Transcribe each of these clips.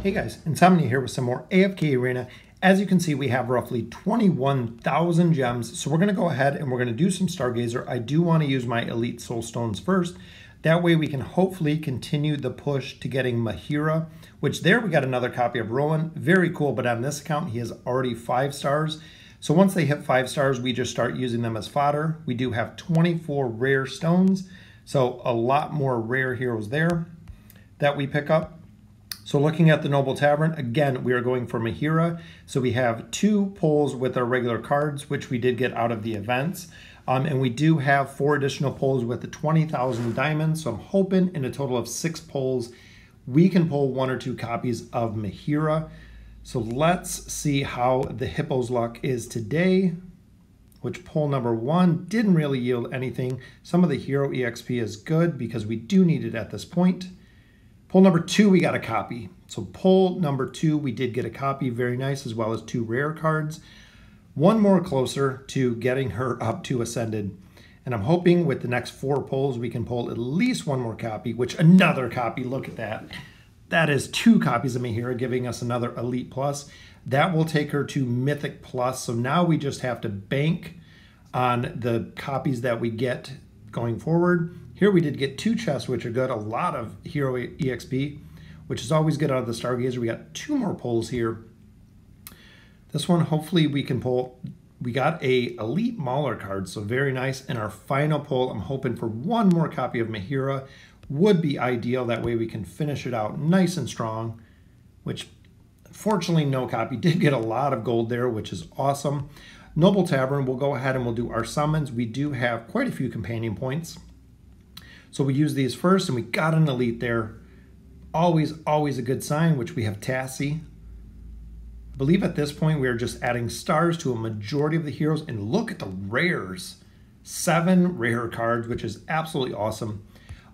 Hey guys, Insomnia here with some more AFK Arena. As you can see, we have roughly 21,000 gems. So we're going to go ahead and we're going to do some Stargazer. I do want to use my Elite Soul Stones first. That way we can hopefully continue the push to getting Mehira, which there we got another copy of Rowan. Very cool, but on this account, he has already 5 stars. So once they hit 5 stars, we just start using them as fodder. We do have 24 rare stones, so a lot more rare heroes there that we pick up. So looking at the Noble Tavern, again, we are going for Mehira. So we have 2 pulls with our regular cards, which we did get out of the events. And we do have 4 additional pulls with the 20,000 diamonds. So I'm hoping in a total of 6 pulls, we can pull 1 or 2 copies of Mehira. So let's see how the Hippo's luck is today, which pull number 1 didn't really yield anything. Some of the hero EXP is good because we do need it at this point. Pull number 2, we got a copy. So pull number 2, we did get a copy, very nice, as well as 2 rare cards. 1 more closer to getting her up to Ascended. And I'm hoping with the next 4 pulls, we can pull at least 1 more copy, which another copy, look at that. That is 2 copies of Mehira, giving us another Elite Plus. That will take her to Mythic Plus. So now we just have to bank on the copies that we get going forward. Here we did get 2 chests, which are good. A lot of hero EXP, which is always good out of the Stargazer. We got 2 more pulls here. This one, hopefully we can pull. We got a Elite Mauler card, so very nice. And our final pull, I'm hoping for 1 more copy of Mehira would be ideal. That way we can finish it out nice and strong, which fortunately no copy. Did get a lot of gold there, which is awesome. Noble Tavern, we'll go ahead and we'll do our summons. We do have quite a few companion points. So we use these first, and we got an Elite there. Always a good sign, which we have Tassie. I believe at this point we are just adding stars to a majority of the heroes, and look at the rares. 7 rare cards, which is absolutely awesome.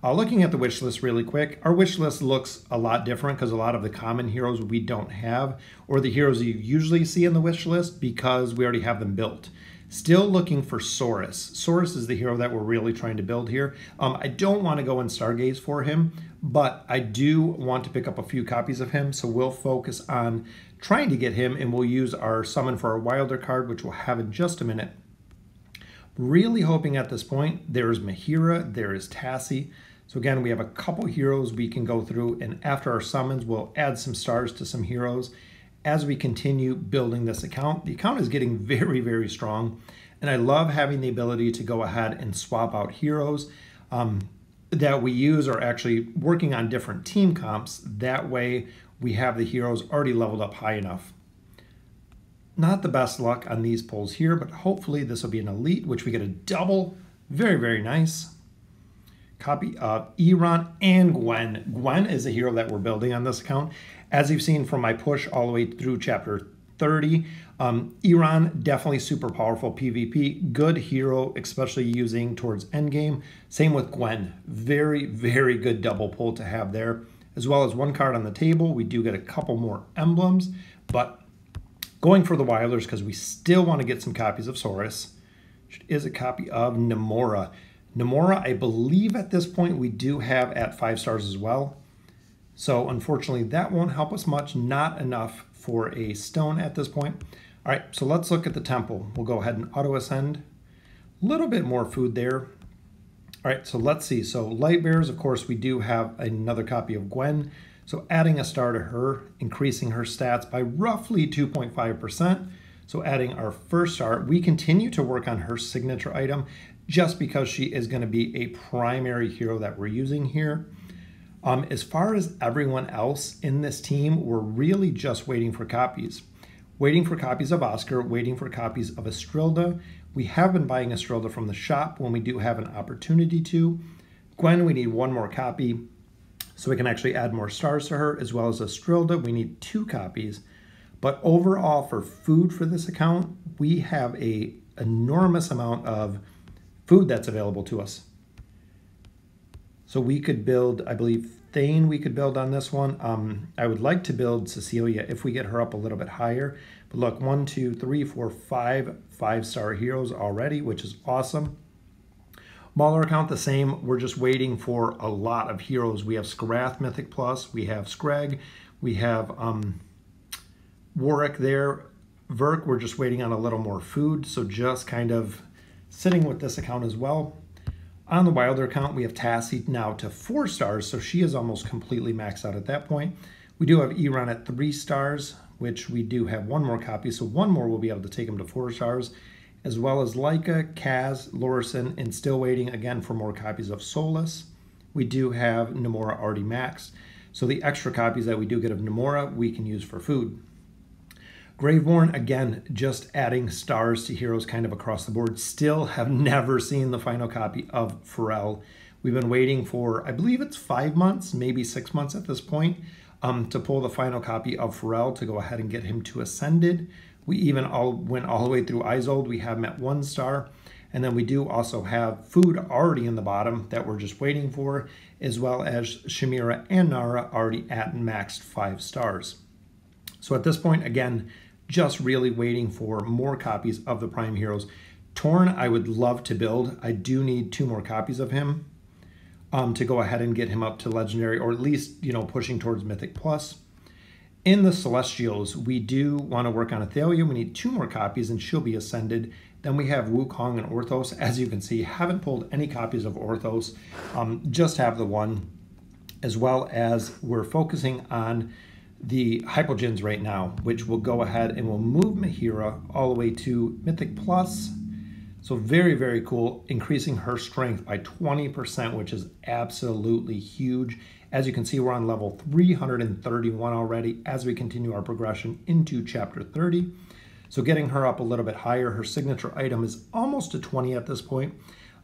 Looking at the wish list really quick, our wish list looks a lot different because a lot of the common heroes we don't have, or the heroes you usually see in the wish list because we already have them built. Still looking for Saurus. Saurus is the hero that we're really trying to build here. I don't want to go and Stargaze for him, but I do want to pick up a few copies of him, so we'll focus on trying to get him, and we'll use our summon for our Wilder card, which we'll have in just a minute. Really hoping at this point, there is Mehira, there is Tassie. So again, we have a couple heroes we can go through, and after our summons, we'll add some stars to some heroes. As we continue building this account, the account is getting very strong, and I love having the ability to go ahead and swap out heroes that we use, or actually working on different team comps. That way we have the heroes already leveled up high enough. Not the best luck on these pulls here, but hopefully this will be an Elite, which we get a double. Very nice. Copy of Iran and Gwen. Gwen is a hero that we're building on this account. As you've seen from my push all the way through chapter 30, Iran, definitely super powerful PvP. Good hero, especially using towards endgame. Same with Gwen. Very good double pull to have there. As well as 1 card on the table. We do get a couple more emblems, but going for the Wilders because we still want to get some copies of Saurus, which is a copy of Namora. Namora, I believe at this point we do have at 5 stars as well. So unfortunately that won't help us much, not enough for a stone at this point. All right, so let's look at the temple. We'll go ahead and auto ascend. A little bit more food there. All right, so let's see. So light bearers, of course, we do have another copy of Gwen. So adding a star to her, increasing her stats by roughly 2.5%. So adding our first star, we continue to work on her signature item just because she is going to be a primary hero that we're using here. As far as everyone else in this team, we're really just waiting for copies. Waiting for copies of Oscar, waiting for copies of Estrilda. We have been buying Estrilda from the shop when we do have an opportunity to. Gwen, we need 1 more copy so we can actually add more stars to her, as well as Estrilda, we need 2 copies. But overall, for food for this account, we have an enormous amount of food that's available to us. So we could build, I believe, Thane we could build on this one. I would like to build Cecilia if we get her up a little bit higher. But look, 1, 2, 3, 4, 5 5-star heroes already, which is awesome. Mauler account the same. We're just waiting for a lot of heroes. We have Skarath Mythic Plus, we have Scrag, We have Warwick there. Verk, we're just waiting on a little more food, so just kind of sitting with this account as well. On the Wilder account, we have Tassie now to 4 stars, so she is almost completely maxed out at that point. We do have Eron at 3 stars, which we do have 1 more copy, so 1 more will be able to take him to 4 stars, as well as Leica, Kaz, Lorison, and still waiting again for more copies of Solus. We do have Nomura already maxed, so the extra copies that we do get of Nomura, we can use for food. Graveborn, again, just adding stars to heroes kind of across the board. Still have never seen the final copy of Pharrell. We've been waiting for, I believe it's 5 months, maybe 6 months at this point, to pull the final copy of Pharrell to go ahead and get him to Ascended. We even went all the way through Isolde. We have him at 1 star. And then we do also have food already in the bottom that we're just waiting for, as well as Shamira and Nara already at maxed 5 stars. So at this point, again, just really waiting for more copies of the Prime Heroes. Torn, I would love to build. I do need 2 more copies of him to go ahead and get him up to Legendary, or at least, pushing towards Mythic Plus. In the Celestials, we do want to work on Athalia. We need 2 more copies and she'll be Ascended. Then we have Wukong and Orthos. As you can see, haven't pulled any copies of Orthos, just have the 1, as well as we're focusing on the Hypogeans right now, which will go ahead and will move Mehira all the way to Mythic Plus. So very, very cool, increasing her strength by 20%, which is absolutely huge. As you can see, we're on level 331 already as we continue our progression into chapter 30. So getting her up a little bit higher. Her signature item is almost to 20 at this point.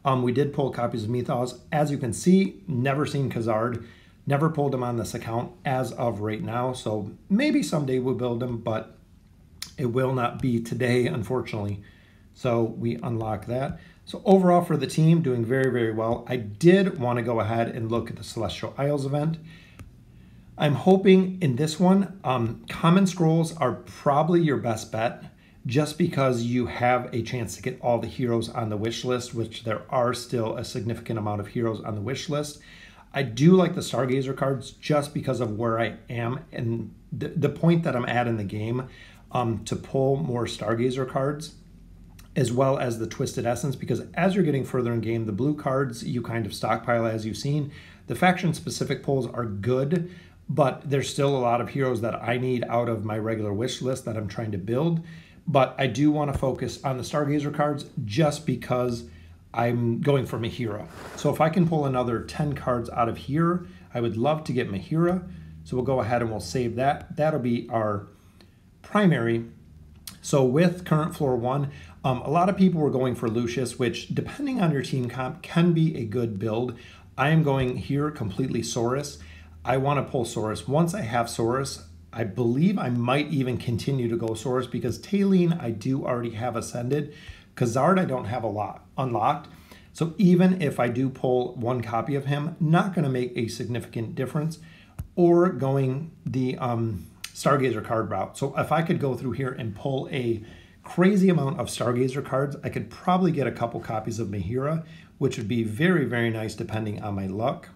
We did pull copies of Mythos. As you can see, never seen Khazard. Never pulled him on this account as of right now. So maybe someday we'll build him, but it will not be today, unfortunately. So we unlock that. So overall for the team, doing very, very well. I did want to go ahead and look at the Celestial Isles event. I'm hoping in this one, Common Scrolls are probably your best bet, just because you have a chance to get all the heroes on the wish list, which there are still a significant amount of heroes on the wish list. I do like the Stargazer cards just because of where I am and the point that I'm at in the game, to pull more Stargazer cards, as well as the Twisted Essence, because as you're getting further in game, the blue cards you kind of stockpile as you've seen. The faction-specific pulls are good, but there's still a lot of heroes that I need out of my regular wish list that I'm trying to build. But I do want to focus on the Stargazer cards just because I'm going for Mehira. So if I can pull another 10 cards out of here, I would love to get Mehira. So we'll go ahead and we'll save that. That'll be our primary. So with current floor 1, a lot of people were going for Lucius, which depending on your team comp can be a good build. I am going here completely Saurus. I want to pull Saurus. Once I have Saurus, I believe I might even continue to go Saurus, because Taline I do already have Ascended. Khazard I don't have a lot unlocked. So even if I do pull 1 copy of him, not going to make a significant difference. Or going the Stargazer card route. So if I could go through here and pull a crazy amount of Stargazer cards, I could probably get a couple copies of Mehira, which would be very, very nice depending on my luck.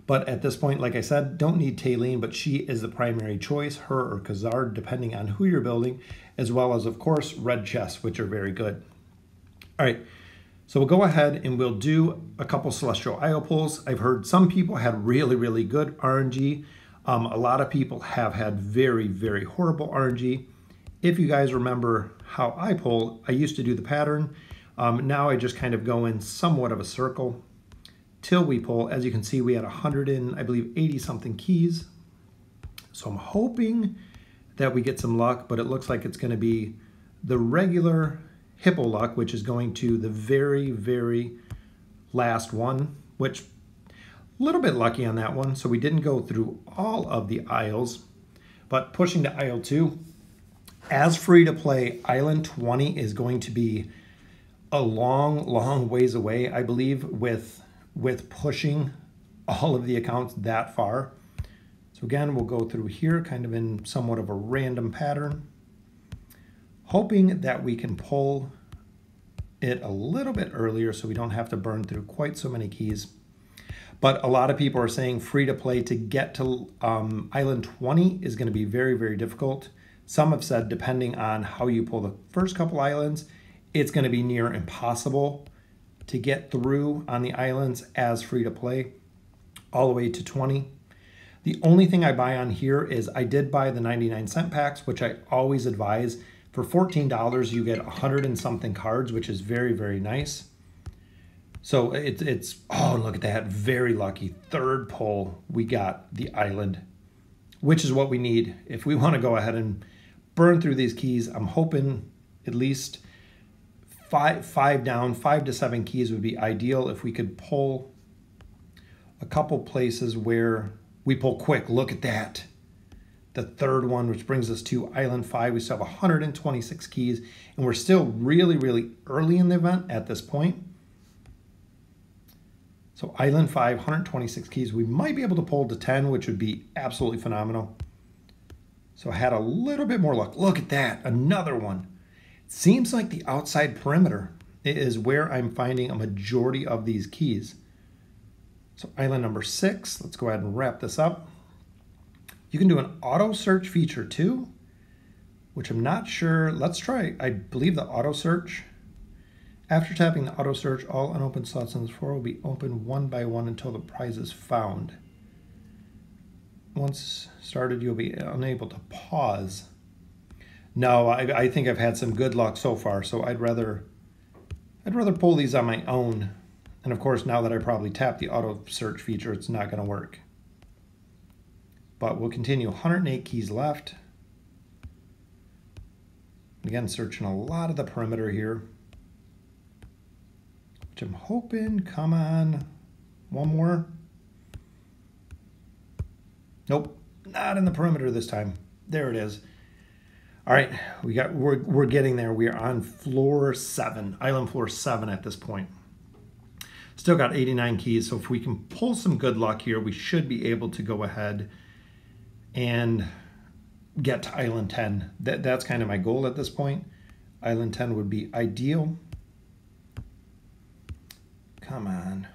But at this point, like I said, don't need Taline, but she is the primary choice, her or Khazard, depending on who you're building, as well as, of course, red chests, which are very good. All right, so we'll go ahead and we'll do a couple Celestial Isle pulls. I've heard some people had really, really good RNG. A lot of people have had very, very horrible RNG. If you guys remember how I pull, I used to do the pattern. Now I just kind of go in somewhat of a circle till we pull. As you can see, we had 100 and I believe 80 something keys. So I'm hoping that we get some luck, but it looks like it's going to be the regular Hippo luck, which is going to the very, very last one, which a little bit lucky on that one. So we didn't go through all of the Isles, but pushing to Isle 2. As free to play, Island 20 is going to be a long, long ways away, I believe, with pushing all of the accounts that far. So again, we'll go through here kind of in somewhat of a random pattern, hoping that we can pull it a little bit earlier so we don't have to burn through quite so many keys. But a lot of people are saying free to play to get to Island 20 is going to be very, very difficult. Some have said, depending on how you pull the first couple islands, it's going to be near impossible to get through on the islands as free to play all the way to 20. The only thing I buy on here is I did buy the 99-cent packs, which I always advise. For $14, you get 100 and something cards, which is very, very nice. So it's oh, look at that, very lucky. Third pull, we got the island, which is what we need. If we want to go ahead and burn through these keys, I'm hoping at least five down, 5 to 7 keys would be ideal if we could pull a couple places where we pull quick. Look at that. The third one, which brings us to Island 5. We still have 126 keys, and we're still really, really early in the event at this point. So Island 5, 126 keys. We might be able to pull to 10, which would be absolutely phenomenal. So I had a little bit more luck. Look at that, another one. It seems like the outside perimeter is where I'm finding a majority of these keys. So island number 6, let's go ahead and wrap this up. You can do an auto search feature too, which I'm not sure. Let's try, I believe, the auto search. After tapping the auto search, all unopened slots on this floor will be opened one by one until the prize is found. Once started, you'll be unable to pause. No, I think I've had some good luck so far, so I'd rather pull these on my own. And of course, now that I probably tapped the auto search feature, it's not going to work. But we'll continue. 108 keys left. Again, searching a lot of the perimeter here, which I'm hoping, come on, one more. Nope, not in the perimeter this time. There it is. All right, we're getting there. We are on floor 7, island floor 7 at this point. Still got 89 keys, so if we can pull some good luck here, we should be able to go ahead and get to island 10. That's kind of my goal at this point. Island 10 would be ideal. Come on.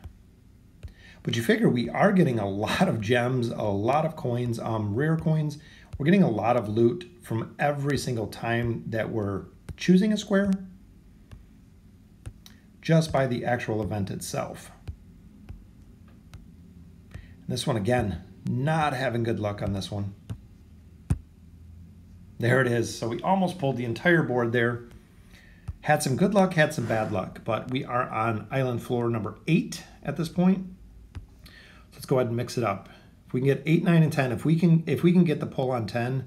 But you figure we are getting a lot of gems, a lot of coins, rare coins. We're getting a lot of loot from every single time that we're choosing a square, just by the actual event itself. And this one, again, not having good luck on this one. There it is. So we almost pulled the entire board there. Had some good luck, had some bad luck, but we are on island floor number 8 at this point. Let's go ahead and mix it up. If we can get 8, 9, and 10, if we can get the pull on 10,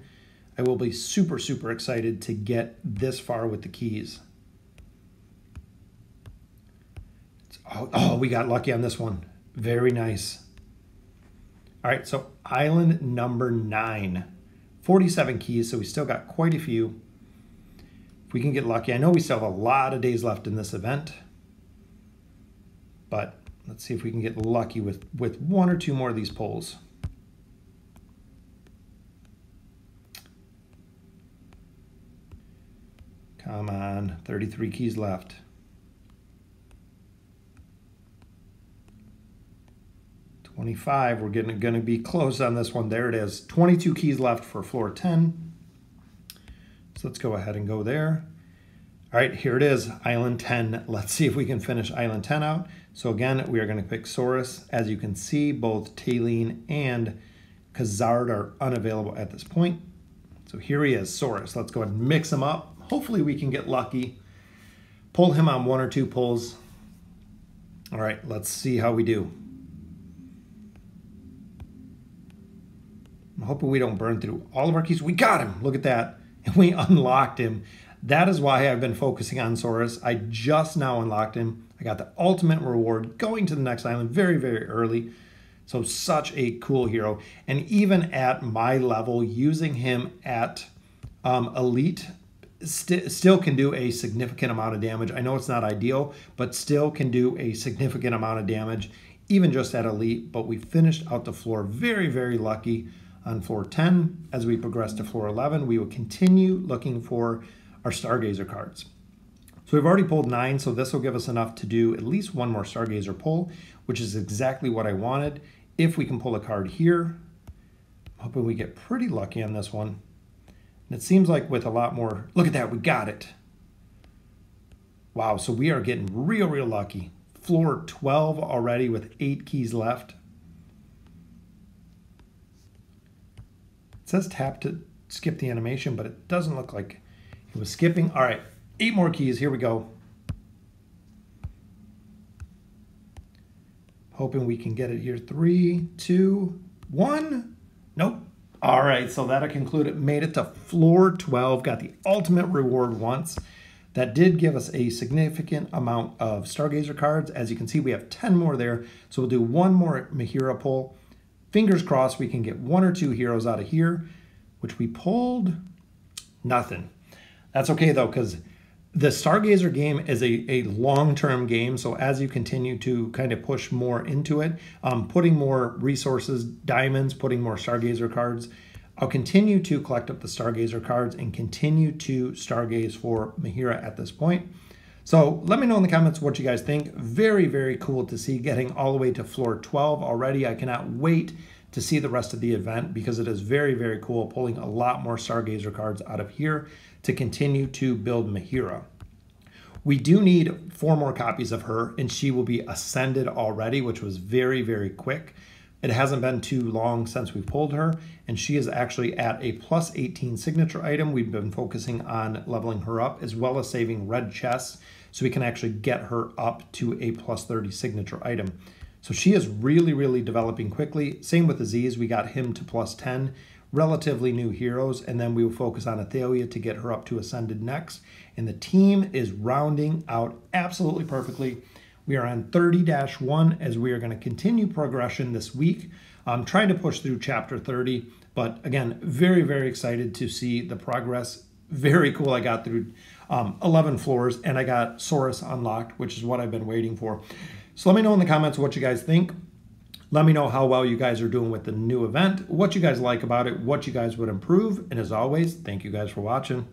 I will be super, super excited to get this far with the keys. Oh, we got lucky on this one. Very nice. All right, so island number 9, 47 keys, so we still got quite a few. If we can get lucky, I know we still have a lot of days left in this event, but let's see if we can get lucky with 1 or 2 more of these pulls. Come on, 33 keys left. $25, we're going to be close on this one. There it is, 22 keys left for floor 10. So let's go ahead and go there. All right, here it is, island 10. Let's see if we can finish island 10 out. So again, we are going to pick Saurus. As you can see, both Taline and Khazard are unavailable at this point. So here he is, Saurus. Let's go ahead and mix him up. Hopefully we can get lucky. Pull him on 1 or 2 pulls. All right, let's see how we do. I'm hoping we don't burn through all of our keys. We got him, look at that. And we unlocked him. That is why I've been focusing on Saurus. I just now unlocked him. I got the ultimate reward going to the next island very, very early. So such a cool hero. And even at my level, using him at elite still can do a significant amount of damage. I know it's not ideal, but still can do a significant amount of damage, even just at elite. But we finished out the floor very, very lucky on floor 10. As we progress to floor 11, we will continue looking for our Stargazer cards. So we've already pulled 9, so this will give us enough to do at least one more Stargazer pull, which is exactly what I wanted. If we can pull a card here, I'm hoping we get pretty lucky on this one. And it seems like with a lot more, look at that, we got it. Wow, so we are getting real lucky. Floor 12 already with 8 keys left. It says tap to skip the animation, but it doesn't look like it was skipping. All right, 8 more keys, here we go. Hoping we can get it here. 3, 2, 1. Nope. All right, so that'll conclude it. Made it to floor 12, got the ultimate reward once. That did give us a significant amount of Stargazer cards. As you can see, we have 10 more there. So we'll do one more Mehira pull. Fingers crossed we can get 1 or 2 heroes out of here, which we pulled nothing. That's okay though, because the Stargazer game is a long-term game. So as you continue to kind of push more into it, putting more resources, diamonds, putting more Stargazer cards, I'll continue to collect up the Stargazer cards and continue to Stargaze for Mehira at this point. So let me know in the comments what you guys think. Very cool to see getting all the way to floor 12 already. I cannot wait to see the rest of the event because it is very cool, pulling a lot more Stargazer cards out of here to continue to build Mehira. We do need 4 more copies of her, and she will be ascended already, which was very quick. It hasn't been too long since we pulled her, and she is actually at a plus 18 signature item. We've been focusing on leveling her up as well as saving red chests so we can actually get her up to a plus 30 signature item. So she is really developing quickly. Same with Aziz, we got him to plus 10. Relatively new heroes, and then we will focus on Athalia to get her up to Ascended next. And the team is rounding out absolutely perfectly. We are on 30-1 as we are going to continue progression this week. I'm trying to push through chapter 30, but again, very excited to see the progress. Very cool. I got through 11 floors and I got Saurus unlocked, which is what I've been waiting for. So let me know in the comments what you guys think. Let me know how well you guys are doing with the new event, what you guys like about it, what you guys would improve. And as always, thank you guys for watching.